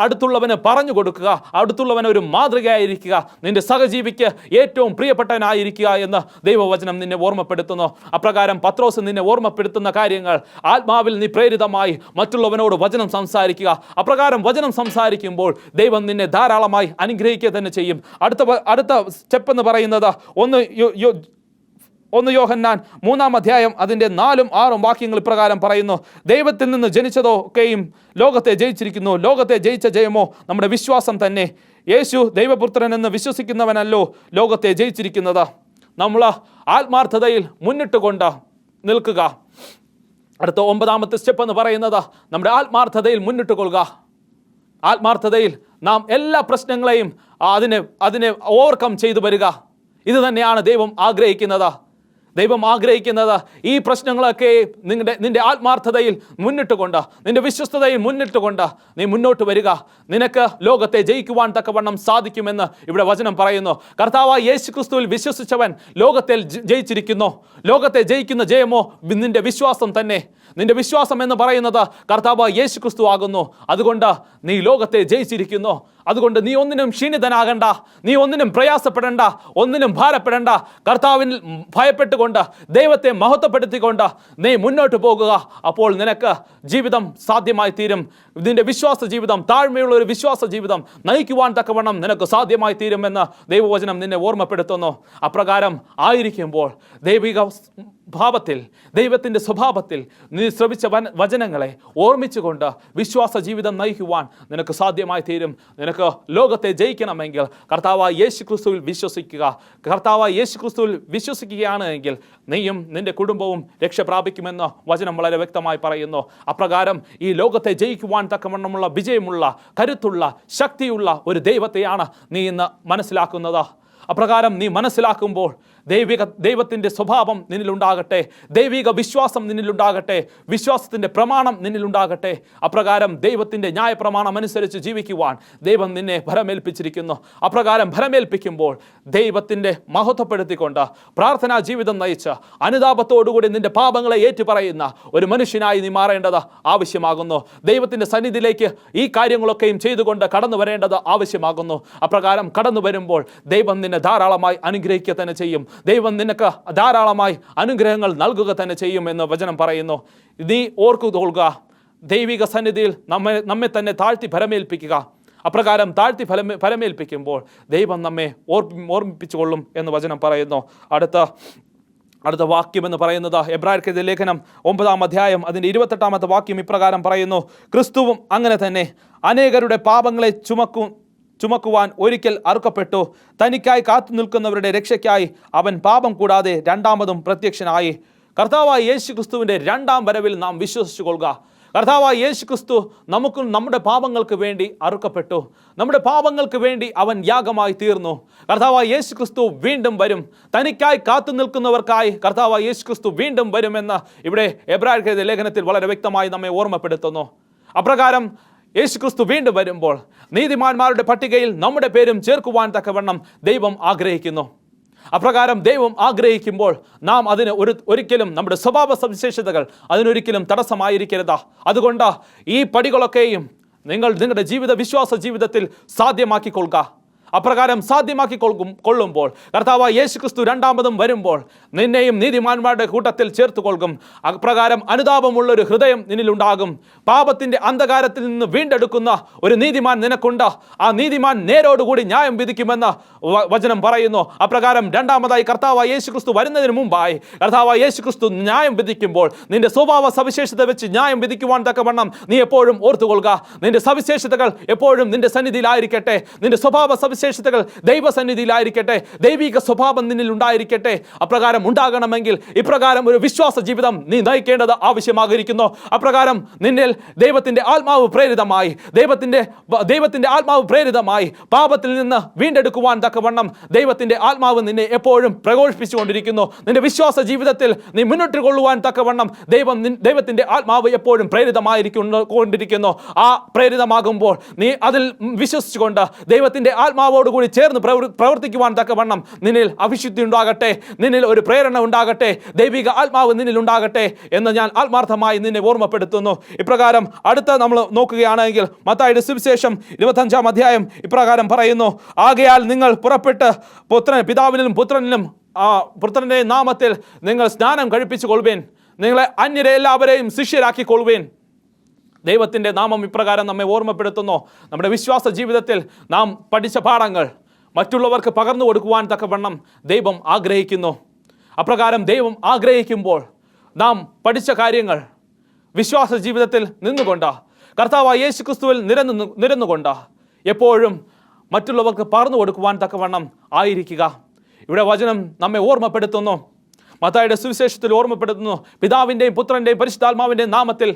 A: അടുത്തുള്ളവന് പറഞ്ഞു കൊടുക്കുക. അടുത്തുള്ളവന് ഒരു മാതൃകയായിരിക്കുക. നിന്റെ സഹജീവിക്ക് ഏറ്റവും പ്രിയപ്പെട്ടവനായിരിക്കുക എന്ന് ദൈവവചനം നിന്നെ ഓർമ്മപ്പെടുത്തുന്നു. അപ്രകാരം പത്രോസ് നിന്നെ ഓർമ്മപ്പെടുത്തുന്ന കാര്യങ്ങൾ, ആത്മാവിൽ നീ പ്രേരിതമായി മറ്റുള്ളവനോട് വചനം സംസാരിക്കുക. അപ്രകാരം വചനം സംസാരിക്കുമ്പോൾ ദൈവം നിന്നെ ധാരാളമായി അനുഗ്രഹിക്കുക തന്നെ ചെയ്യും. അടുത്ത സ്റ്റെപ്പ് എന്ന് പറയുന്നത് 1 യോഹന്നാൻ 3-ാം അധ്യായം അതിൻ്റെ 4-ഉം 6-ഉം വാക്യങ്ങൾ ഇപ്രകാരം പറയുന്നു: ദൈവത്തിൽ നിന്ന് ജനിച്ചതൊക്കെയും ലോകത്തെ ജയിച്ചിരിക്കുന്നു. ലോകത്തെ ജയിച്ച ജയമോ നമ്മുടെ വിശ്വാസം തന്നെ. യേശു ദൈവപുത്രൻ എന്ന് വിശ്വസിക്കുന്നവനല്ലോ ലോകത്തെ ജയിച്ചിരിക്കുന്നത്. നമ്മൾ ആത്മാർത്ഥതയിൽ മുന്നിട്ടുകൊണ്ട് നിൽക്കുക. അടുത്ത 9ാമത്തെ സ്റ്റെപ്പ് എന്ന് പറയുന്നത് നമ്മുടെ ആത്മാർത്ഥതയിൽ മുന്നിട്ട് കൊള്ളുക. ആത്മാർത്ഥതയിൽ നാം എല്ലാ പ്രശ്നങ്ങളെയും അതിനെ ഓവർകം ചെയ്തു വരിക. ഇത് തന്നെയാണ് ദൈവം ആഗ്രഹിക്കുന്നത്. ദൈവം ആഗ്രഹിക്കുന്നത് ഈ പ്രശ്നങ്ങളൊക്കെ നിന്റെ ആത്മാർത്ഥതയിൽ മുന്നിട്ടുകൊണ്ട്, നിന്റെ വിശ്വസ്തതയിൽ മുന്നിട്ടുകൊണ്ട് നീ മുന്നോട്ട് വരിക. നിനക്ക് ലോകത്തെ ജയിക്കുവാൻ തക്കവണ്ണം സാധിക്കുമെന്ന് ഇവിടെ വചനം പറയുന്നു. കർത്താവായ യേശുക്രിസ്തുവിൽ വിശ്വസിച്ചവൻ ലോകത്തിൽ ജയിച്ചിരിക്കുന്നു. ലോകത്തെ ജയിക്കുന്ന ജയമോ നിന്റെ വിശ്വാസം തന്നെ. നിന്റെ വിശ്വാസം എന്ന് പറയുന്നത് കർത്താവായ യേശുക്രിസ്തു ആകുന്നു. അതുകൊണ്ട് നീ ലോകത്തെ ജയിച്ചിരിക്കുന്നു. അതുകൊണ്ട് നീ ഒന്നിനും ക്ഷീണിതനാകണ്ട, നീ ഒന്നിനും പ്രയാസപ്പെടേണ്ട, ഒന്നിനും ഭാരപ്പെടേണ്ട. കർത്താവിൽ ഭയപ്പെട്ടുകൊണ്ട് ദൈവത്തെ മഹത്വപ്പെടുത്തിക്കൊണ്ട് നീ മുന്നോട്ട് പോകുക. അപ്പോൾ നിനക്ക് ജീവിതം സാധ്യമായി തീരും. നിന്റെ വിശ്വാസ ജീവിതം, താഴ്മയുള്ള ഒരു വിശ്വാസ ജീവിതം നയിക്കുവാൻ തക്കവണ്ണം നിനക്ക് സാധ്യമായി തീരുമെന്ന് ദൈവവചനം നിന്നെ ഓർമ്മപ്പെടുത്തുന്നു. അപ്രകാരം ആയിരിക്കുമ്പോൾ ദൈവിക ഭാവത്തിൽ, ദൈവത്തിൻ്റെ സ്വഭാവത്തിൽ നീ ശ്രവിച്ച വചനങ്ങളെ ഓർമ്മിച്ചുകൊണ്ട് വിശ്വാസ ജീവിതം നയിക്കുവാൻ നിനക്ക് സാധ്യമായി തീരും. നിനക്ക് ലോകത്തെ ജയിക്കണമെങ്കിൽ കർത്താവായ യേശു ക്രിസ്തുവിൽ വിശ്വസിക്കുക. കർത്താവായ യേശു ക്രിസ്തുവിൽ വിശ്വസിക്കുകയാണ് എങ്കിൽ നീയും നിന്റെ കുടുംബവും രക്ഷ പ്രാപിക്കുമെന്ന് വചനം വളരെ വ്യക്തമായി പറയുന്നു. അപ്രകാരം ഈ ലോകത്തെ ജയിക്കുവാൻ തക്കവണ്ണമുള്ള വിജയമുള്ള, കരുത്തുള്ള, ശക്തിയുള്ള ഒരു ദൈവത്തെയാണ് നീ ഇന്ന് മനസ്സിലാക്കുന്നത്. അപ്രകാരം നീ മനസ്സിലാക്കുമ്പോൾ ദൈവത്തിൻ്റെ സ്വഭാവം നിന്നിലുണ്ടാകട്ടെ, ദൈവിക വിശ്വാസം നിന്നിലുണ്ടാകട്ടെ, വിശ്വാസത്തിൻ്റെ പ്രമാണം നിന്നിലുണ്ടാകട്ടെ. അപ്രകാരം ദൈവത്തിൻ്റെ ന്യായപ്രമാണം അനുസരിച്ച് ജീവിക്കുവാൻ ദൈവം നിന്നെ ഭരമേൽപ്പിച്ചിരിക്കുന്നു. അപ്രകാരം ഭരമേൽപ്പിക്കുമ്പോൾ ദൈവത്തിൻ്റെ മഹത്വപ്പെടുത്തിക്കൊണ്ട് പ്രാർത്ഥനാ ജീവിതം നയിച്ച് അനുതാപത്തോടുകൂടി നിന്റെ പാപങ്ങളെ ഏറ്റുപറയുന്ന ഒരു മനുഷ്യനായി നീ മാറേണ്ടത് ആവശ്യമാകുന്നു. ദൈവത്തിൻ്റെ സന്നിധിയിലേക്ക് ഈ കാര്യങ്ങളൊക്കെയും ചെയ്തുകൊണ്ട് കടന്നു വരേണ്ടത് ആവശ്യമാകുന്നു. അപ്രകാരം കടന്നു വരുമ്പോൾ ദൈവം നിന്നെ ധാരാളമായി അനുഗ്രഹിക്കുക തന്നെ ചെയ്യും. ദൈവം നിനക്ക് ധാരാളമായി അനുഗ്രഹങ്ങൾ നൽകുക തന്നെ ചെയ്യും എന്ന് വചനം പറയുന്നു. നീ ഓർക്കുക, ദൈവിക സന്നിധിയിൽ നമ്മെ തന്നെ താഴ്ത്തി ഭരമേൽപ്പിക്കുക. അപ്രകാരം താഴ്ത്തി ഭരമേൽപ്പിക്കുമ്പോൾ ദൈവം നമ്മെ ഓർമ്മിപ്പിച്ചുകൊള്ളും എന്ന് വചനം പറയുന്നു. അടുത്ത വാക്യം എന്ന് പറയുന്നത് എബ്രായർക്കെഴുതിയ ലേഖനം 9-ാം അധ്യായം അതിൻ്റെ 28-ാമത്തെ വാക്യം ഇപ്രകാരം പറയുന്നു: ക്രിസ്തുവും അങ്ങനെ തന്നെ അനേകരുടെ പാപങ്ങളെ ചുമക്കുവാൻ ഒരിക്കൽ അറുക്കപ്പെട്ടു. തനിക്കായി കാത്തു നിൽക്കുന്നവരുടെ രക്ഷയ്ക്കായി അവൻ പാപം കൂടാതെ രണ്ടാമതും പ്രത്യക്ഷനായി. കർത്താവായ യേശു ക്രിസ്തുവിൻ്റെ രണ്ടാം വരവിൽ നാം വിശ്വസിച്ചു കൊള്ളുക. കർത്താവായ യേശു ക്രിസ്തു നമുക്കും നമ്മുടെ പാപങ്ങൾക്ക് വേണ്ടി അറുക്കപ്പെട്ടു. നമ്മുടെ പാപങ്ങൾക്ക് വേണ്ടി അവൻ യാഗമായി തീർന്നു. കർത്താവായ യേശു ക്രിസ്തു വീണ്ടും വരും. തനിക്കായി കാത്തു നിൽക്കുന്നവർക്കായി കർത്താവായ യേശു ക്രിസ്തു വീണ്ടും വരുമെന്ന് ഇവിടെ എബ്രായർക്കെഴുതിയ ലേഖനത്തിൽ വളരെ വ്യക്തമായി നമ്മെ ഓർമ്മപ്പെടുത്തുന്നു. അപ്രകാരം യേശു ക്രിസ്തു വീണ്ടും വരുമ്പോൾ നീതിമാന്മാരുടെ പട്ടികയിൽ നമ്മുടെ പേരും ചേർക്കുവാൻ തക്കവണ്ണം ദൈവം ആഗ്രഹിക്കുന്നു. അപ്രകാരം ദൈവം ആഗ്രഹിക്കുമ്പോൾ നാം അതിന് ഒരിക്കലും നമ്മുടെ സ്വഭാവ സവിശേഷതകൾ അതിനൊരിക്കലും തടസ്സമായിരിക്കരുത്. അതുകൊണ്ട് ഈ പടികളൊക്കെയും നിങ്ങളുടെ വിശ്വാസ ജീവിതത്തിൽ സാധ്യമാക്കിക്കൊള്ളുക. അപ്രകാരം കൊള്ളുമ്പോൾ കർത്താവായ യേശു ക്രിസ്തു രണ്ടാമതും വരുമ്പോൾ നിന്നെയും നീതിമാന്മാരുടെ കൂട്ടത്തിൽ ചേർത്ത് കൊള്ളും. അപ്രകാരം അനുതാപമുള്ളൊരു ഹൃദയം നിന്നിലുണ്ടാകും. പാപത്തിൻ്റെ അന്ധകാരത്തിൽ നിന്ന് വീണ്ടെടുക്കുന്ന ഒരു നീതിമാൻ നിനക്കുണ്ട്. ആ നീതിമാൻ നേരോടുകൂടി ന്യായം വിധിക്കുമെന്ന് വചനം പറയുന്നു. അപ്രകാരം രണ്ടാമതായി കർത്താവായ യേശു ക്രിസ്തു വരുന്നതിന് മുമ്പായി കർത്താവായ യേശു ക്രിസ്തു ന്യായം വിധിക്കുമ്പോൾ നിന്റെ സ്വഭാവ സവിശേഷത വെച്ച് ന്യായം വിധിക്കുവാൻ തക്കവണ്ണം നീ എപ്പോഴും ഓർത്തുകൊള്ളുക. നിന്റെ സവിശേഷതകൾ എപ്പോഴും നിന്റെ സന്നിധിയിലായിരിക്കട്ടെ. നിന്റെ സ്വഭാവ സവിശേഷതകൾ ദൈവസന്നിധിയിലായിരിക്കട്ടെ. ദൈവിക സ്വഭാവം നിന്നിൽ ഉണ്ടായിരിക്കട്ടെ. അപ്രകാരം ഉണ്ടാകണമെങ്കിൽ ഇപ്രകാരം ഒരു വിശ്വാസ ജീവിതം നീ നയിക്കേണ്ടത് ആവശ്യമായിരിക്കുന്നു. അപ്രകാരം നിന്നിൽ ദൈവത്തിൻ്റെ ആത്മാവ് പ്രേരിതമായി പാപത്തിൽ നിന്ന് വീണ്ടെടുക്കുവാൻ തക്കവണ്ണം ദൈവത്തിൻ്റെ ആത്മാവ് നിന്നെ എപ്പോഴും പ്രഘോഷിപ്പിച്ചുകൊണ്ടിരിക്കുന്നു. നിന്റെ വിശ്വാസ ജീവിതത്തിൽ നീ മുന്നോട്ട് കൊള്ളുവാൻ തക്കവണ്ണം ദൈവത്തിൻ്റെ ആത്മാവ് എപ്പോഴും പ്രേരിതമായിരിക്കൊണ്ടിരിക്കുന്നു. ആ പ്രേരിതമാകുമ്പോൾ നീ അതിൽ വിശ്വസിച്ചുകൊണ്ട് ദൈവത്തിൻ്റെ ആത്മാവോടുകൂടി ചേർന്ന് പ്രവർത്തിക്കുവാൻ തക്കവണ്ണം നിന്നിൽ അവിശുദ്ധി ഉണ്ടാകട്ടെ, നിന്നിൽ ഒരു പ്രേരണ ഉണ്ടാകട്ടെ, ദൈവിക ആത്മാവ് നിന്നിൽ ഉണ്ടാകട്ടെ എന്ന് ഞാൻ ആത്മാർത്ഥമായി നിന്നെ ഓർമ്മപ്പെടുത്തുന്നു. ഇപ്രകാരം അടുത്ത നമ്മൾ നോക്കുകയാണെങ്കിൽ മത്തായിയുടെ സുവിശേഷം 25-ാം അധ്യായം ഇപ്രകാരം പറയുന്നു: ആകയാൽ നിങ്ങൾ പുറപ്പെട്ട് പിതാവിനും പുത്രന്റെ നാമത്തിൽ നിങ്ങൾ സ്നാനം കഴിപ്പിച്ചു കൊള്ളുവേൻ, നിങ്ങളെ അന്യരെ എല്ലാവരെയും ശിഷ്യരാക്കി കൊള്ളുവേൻ. ദൈവത്തിൻ്റെ നാമം ഇപ്രകാരം നമ്മെ ഓർമ്മപ്പെടുത്തുന്നു. നമ്മുടെ വിശ്വാസ ജീവിതത്തിൽ നാം പഠിച്ച പാഠങ്ങൾ മറ്റുള്ളവർക്ക് പകർന്നു കൊടുക്കുവാൻ തക്കവണ്ണം ദൈവം ആഗ്രഹിക്കുന്നു. അപ്രകാരം ദൈവം ആഗ്രഹിക്കുമ്പോൾ നാം പഠിച്ച കാര്യങ്ങൾ വിശ്വാസ ജീവിതത്തിൽ നിന്നുകൊണ്ട് കർത്താവായ യേശു ക്രിസ്തുവിൽ നിരന്നുകൊണ്ട് എപ്പോഴും മറ്റുള്ളവർക്ക് പകർന്നു കൊടുക്കുവാൻ തക്കവണ്ണം ആയിരിക്കുക. ഇവിടെ വചനം നമ്മെ ഓർമ്മപ്പെടുത്തുന്നു. മത്തായിയുടെ സുവിശേഷത്തിൽ ഓർമ്മപ്പെടുത്തുന്നു: പിതാവിൻ്റെയും പുത്രൻ്റെയും പരിശുദ്ധാത്മാവിൻ്റെയും നാമത്തിൽ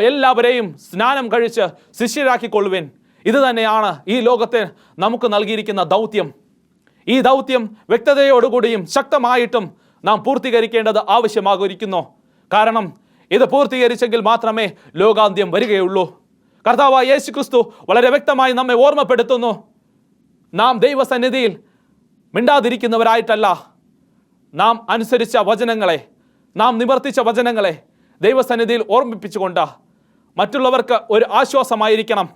A: എല്ലാവരെയും സ്നാനം കഴിച്ച് ശിഷ്യരാക്കിക്കൊള്ളുവേൻ. ഇത് തന്നെയാണ് ഈ ലോകത്തെ നമുക്ക് നൽകിയിരിക്കുന്ന ദൗത്യം. ഈ ദൗത്യം വ്യക്തതയോടുകൂടിയും ശക്തമായിട്ടും നാം പൂർത്തീകരിക്കേണ്ടത് ആവശ്യമായിരിക്കുന്നു. കാരണം ഇത് പൂർത്തീകരിച്ചെങ്കിൽ മാത്രമേ ലോകാന്ത്യം വരികയുള്ളൂ. കർത്താവായ യേശു ക്രിസ്തു വളരെ വ്യക്തമായി നമ്മെ ഓർമ്മപ്പെടുത്തുന്നു: നാം ദൈവസന്നിധിയിൽ മിണ്ടാതിരിക്കുന്നവരായിട്ടല്ല, നാം അനുസരിച്ച വചനങ്ങളെ, നാം നിവർത്തിച്ച വചനങ്ങളെ ദൈവസന്നിധിയിൽ ഓർമ്മിപ്പിച്ചുകൊണ്ട് മറ്റുള്ളവർക്ക് ഒരു ആശ്വാസമായിരിക്കണം.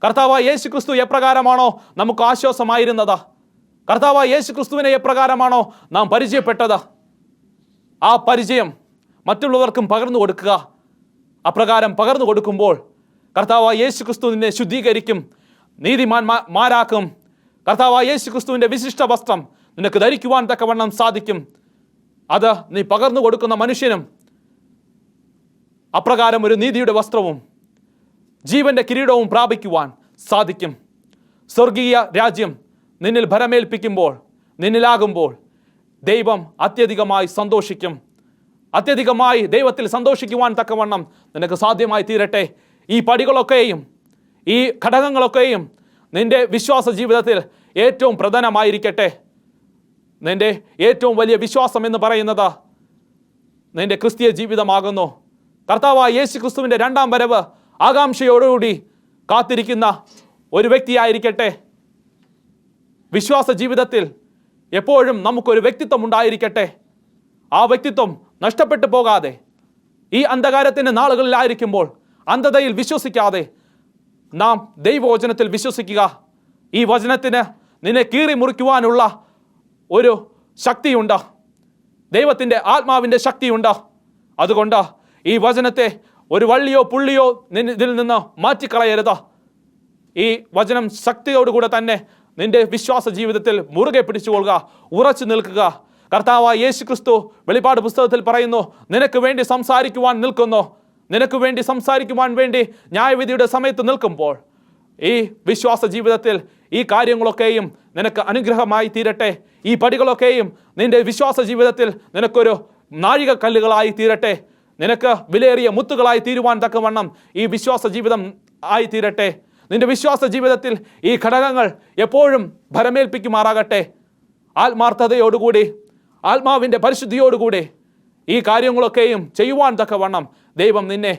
A: കർത്താവായ യേശു ക്രിസ്തു എപ്രകാരമാണോ നമുക്ക് ആശ്വാസമായിരുന്നത്, കർത്താവായ യേശു ക്രിസ്തുവിനെ എപ്രകാരമാണോ നാം പരിചയപ്പെട്ടത്, ആ പരിചയം മറ്റുള്ളവർക്കും പകർന്നു കൊടുക്കുക. അപ്രകാരം പകർന്നു കൊടുക്കുമ്പോൾ കർത്താവായ യേശു ക്രിസ്തു നിന്നെ ശുദ്ധീകരിക്കും, നീതിമാന്മാരാക്കും. കർത്താവായ യേശു ക്രിസ്തുവിൻ്റെ വിശിഷ്ട വസ്ത്രം നിനക്ക് ധരിക്കുവാൻ തക്കവണ്ണം സാധിക്കും. അത് നീ പകർന്നു കൊടുക്കുന്ന മനുഷ്യനും അപ്രകാരം ഒരു നീതിയുടെ വസ്ത്രവും ജീവന്റെ കിരീടവും പ്രാപിക്കുവാൻ സാധിക്കും. സ്വർഗീയ രാജ്യം നിന്നിൽ ഭരമേൽപ്പിക്കുമ്പോൾ, നിന്നിലാകുമ്പോൾ ദൈവം അത്യധികമായി സന്തോഷിക്കും. അത്യധികമായി ദൈവത്തിൽ സന്തോഷിക്കുവാൻ തക്കവണ്ണം നിനക്ക് സാധ്യമായി തീരട്ടെ. ഈ പടികളൊക്കെയും ഈ ഘടകങ്ങളൊക്കെയും നിന്റെ വിശ്വാസ ജീവിതത്തിൽ ഏറ്റവും പ്രധാനമായിരിക്കട്ടെ. നിന്റെ ഏറ്റവും വലിയ വിശ്വാസം എന്ന് പറയുന്നത് നിന്റെ ക്രിസ്തീയ ജീവിതമാകുന്നു. കർത്താവായ യേശു ക്രിസ്തുവിൻ്റെ രണ്ടാം വരവ് ആകാംക്ഷയോടുകൂടി കാത്തിരിക്കുന്ന ഒരു വ്യക്തിയായിരിക്കട്ടെ. വിശ്വാസ ജീവിതത്തിൽ എപ്പോഴും നമുക്കൊരു വ്യക്തിത്വം ഉണ്ടായിരിക്കട്ടെ. ആ വ്യക്തിത്വം നഷ്ടപ്പെട്ടു പോകാതെ ഈ അന്ധകാരത്തിൻ്റെ നാളുകളിലായിരിക്കുമ്പോൾ അന്ധതയിൽ വിശ്വസിക്കാതെ നാം ദൈവവചനത്തിൽ വിശ്വസിക്കുക. ഈ വചനത്തിന് നിന്നെ കീറി മുറിക്കുവാനുള്ള ഒരു ശക്തിയുണ്ട്, ദൈവത്തിൻ്റെ ആത്മാവിൻ്റെ ശക്തിയുണ്ട്. അതുകൊണ്ട് ഈ വചനത്തെ ഒരു വള്ളിയോ പുള്ളിയോ ഇതിൽ നിന്ന് മാറ്റിക്കളയരുത്. ഈ വചനം ശക്തിയോടുകൂടെ തന്നെ നിന്റെ വിശ്വാസ ജീവിതത്തിൽ മുറുകെ പിടിച്ചുകൊള്ളുക, ഉറച്ചു നിൽക്കുക. കർത്താവായ യേശു ക്രിസ്തു വെളിപ്പാട് പുസ്തകത്തിൽ പറയുന്നു, നിനക്ക് വേണ്ടി സംസാരിക്കുവാൻ നിൽക്കുന്നു. നിനക്ക് വേണ്ടി സംസാരിക്കുവാൻ വേണ്ടി ന്യായവിധിയുടെ സമയത്ത് നിൽക്കുമ്പോൾ ഈ വിശ്വാസ ജീവിതത്തിൽ ഈ കാര്യങ്ങളൊക്കെയും നിനക്ക് അനുഗ്രഹമായി തീരട്ടെ. ഈ പടികളൊക്കെയും നിന്റെ വിശ്വാസ ജീവിതത്തിൽ നിനക്കൊരു നാഴികക്കല്ലുകളായി തീരട്ടെ. നിനക്ക് വിലയേറിയ മുത്തുകളായി തീരുവാൻ തക്കവണ്ണം ഈ വിശ്വാസ ജീവിതം ആയി തീരട്ടെ. നിന്റെ വിശ്വാസ ജീവിതത്തിൽ ഈ ഘടകങ്ങൾ എപ്പോഴും ഭരമേൽപ്പിക്കുമാറാകട്ടെ. ആത്മാർത്ഥതയോടുകൂടി, ആത്മാവിൻ്റെ പരിശുദ്ധിയോടുകൂടി ഈ കാര്യങ്ങളൊക്കെയും ചെയ്യുവാൻ തക്കവണ്ണം ദൈവം നിന്നെ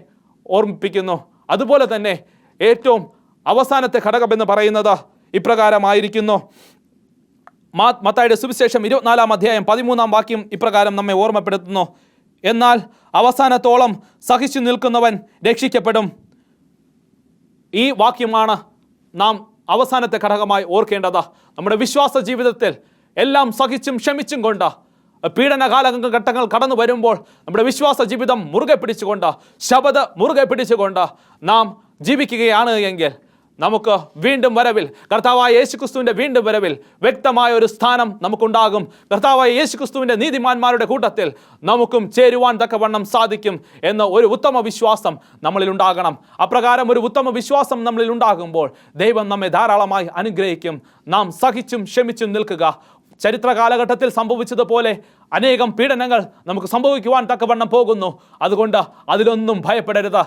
A: ഓർമ്മിപ്പിക്കുന്നു. അതുപോലെ തന്നെ ഏറ്റവും അവസാനത്തെ ഘടകമെന്ന് പറയുന്നത് ഇപ്രകാരമായിരിക്കുന്നു. മത്തായിയുടെ സുവിശേഷം 24-ാം അധ്യായം 13-ാം വാക്യം ഇപ്രകാരം നമ്മെ ഓർമ്മപ്പെടുത്തുന്നു, എന്നാൽ അവസാനത്തോളം സഹിച്ചു നിൽക്കുന്നവൻ രക്ഷിക്കപ്പെടും. ഈ വാക്യമാണ് നാം അവസാനത്തെ ഘടകമായി ഓർക്കേണ്ടത്. നമ്മുടെ വിശ്വാസ ജീവിതത്തിൽ എല്ലാം സഹിച്ചും ക്ഷമിച്ചും കൊണ്ട് പീഡന കാലഘട്ടങ്ങൾ കടന്നു വരുമ്പോൾ നമ്മുടെ വിശ്വാസ ജീവിതം മുറുകെ പിടിച്ചുകൊണ്ട്, ശബദ മുറുകെ പിടിച്ചുകൊണ്ട് നാം ജീവിക്കുകയാണ് എങ്കിൽ നമുക്ക് വീണ്ടും വരവിൽ, കർത്താവായ യേശുക്രിസ്തുവിൻ്റെ വീണ്ടും വരവിൽ വ്യക്തമായ ഒരു സ്ഥാനം നമുക്കുണ്ടാകും. കർത്താവായ യേശുക്രിസ്തുവിൻ്റെ നീതിമാന്മാരുടെ കൂട്ടത്തിൽ നമുക്കും ചേരുവാൻ തക്കവണ്ണം സാധിക്കും എന്ന ഒരു ഉത്തമ വിശ്വാസം നമ്മളിൽ ഉണ്ടാകണം. അപ്രകാരം ഒരു ഉത്തമ വിശ്വാസം നമ്മളിൽ ഉണ്ടാകുമ്പോൾ ദൈവം നമ്മെ ധാരാളമായി അനുഗ്രഹിക്കും. നാം സഹിച്ചും ക്ഷമിച്ചും നിൽക്കുക. ചരിത്ര കാലഘട്ടത്തിൽ സംഭവിച്ചതുപോലെ അനേകം പീഡനങ്ങൾ നമുക്ക് സംഭവിക്കുവാൻ തക്കവണ്ണം പോകുന്നു. അതുകൊണ്ട് അതിലൊന്നും ഭയപ്പെടരുത്.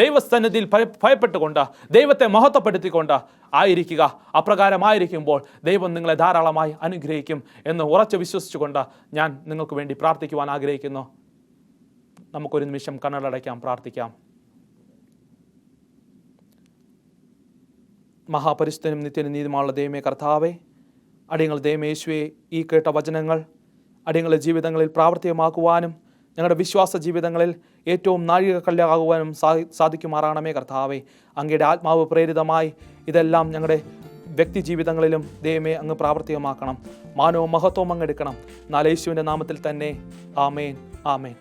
A: ദൈവസന്നിധിയിൽ ഭയപ്പെട്ടുകൊണ്ട് ദൈവത്തെ മഹത്വപ്പെടുത്തിക്കൊണ്ട് ആയിരിക്കുക. അപ്രകാരമായിരിക്കുമ്പോൾ ദൈവം നിങ്ങളെ ധാരാളമായി അനുഗ്രഹിക്കും എന്ന് ഉറച്ചു വിശ്വസിച്ചുകൊണ്ട് ഞാൻ നിങ്ങൾക്ക് വേണ്ടി പ്രാർത്ഥിക്കുവാൻ ആഗ്രഹിക്കുന്നു. നമുക്കൊരു നിമിഷം കണ്ണടയ്ക്കാം, പ്രാർത്ഥിക്കാം. മഹാപരിശുദ്ധനും നിത്യനും നീതിമാനുള്ള ദൈവമേ കർത്താവേ, അടിയങ്ങൾ ദൈവമേ യേശുവേ, ഈ കേട്ട വചനങ്ങൾ അടിയങ്ങളുടെ ജീവിതങ്ങളിൽ പ്രാവർത്തികമാക്കുവാനും ഞങ്ങളുടെ വിശ്വാസ ജീവിതങ്ങളിൽ ഏറ്റവും നാഴികക്കല്ലാകുവാനും സാധിക്കുമാറാണമേ കർത്താവേ. അങ്ങയുടെ ആത്മാവ് പ്രേരിതമായി ഇതെല്ലാം ഞങ്ങളുടെ വ്യക്തി ജീവിതങ്ങളിലും ദൈവമേ അങ്ങ് പ്രാവർത്തികമാക്കണം. മാനവും മഹത്വവും അങ്ങ് എടുക്കണം. എന്നാൽ യേശുവിൻ്റെ നാമത്തിൽ തന്നെ ആമേൻ, ആമേൻ.